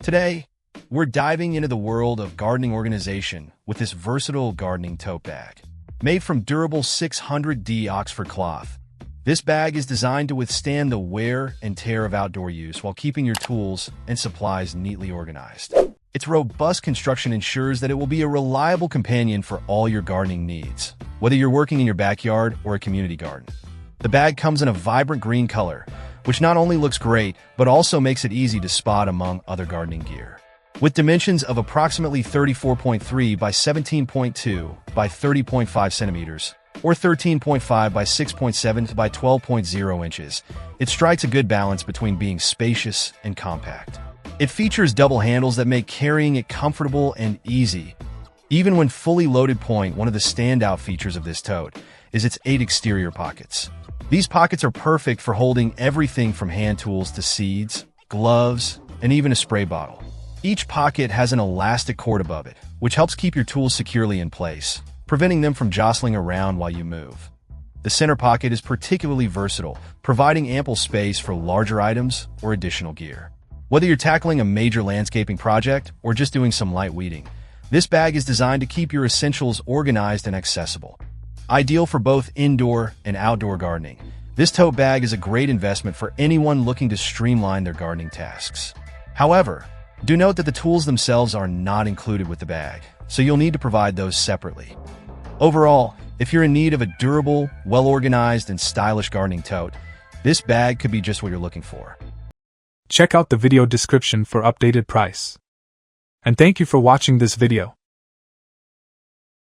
Today, we're diving into the world of gardening organization with this versatile gardening tote bag. Made from durable 600D Oxford cloth, this bag is designed to withstand the wear and tear of outdoor use while keeping your tools and supplies neatly organized. Its robust construction ensures that it will be a reliable companion for all your gardening needs, whether you're working in your backyard or a community garden. The bag comes in a vibrant green color, which not only looks great, but also makes it easy to spot among other gardening gear. With dimensions of approximately 34.3 by 17.2 by 30.5 centimeters, or 13.5 by 6.7 by 12.0 inches, it strikes a good balance between being spacious and compact. It features double handles that make carrying it comfortable and easy. Even when fully loaded, one of the standout features of this tote is its 8 exterior pockets. These pockets are perfect for holding everything from hand tools to seeds, gloves, and even a spray bottle. Each pocket has an elastic cord above it, which helps keep your tools securely in place, preventing them from jostling around while you move. The center pocket is particularly versatile, providing ample space for larger items or additional gear. Whether you're tackling a major landscaping project or just doing some light weeding, this bag is designed to keep your essentials organized and accessible. Ideal for both indoor and outdoor gardening, this tote bag is a great investment for anyone looking to streamline their gardening tasks. However, do note that the tools themselves are not included with the bag, so you'll need to provide those separately. Overall, if you're in need of a durable, well-organized, and stylish gardening tote, this bag could be just what you're looking for. Check out the video description for updated price. And thank you for watching this video.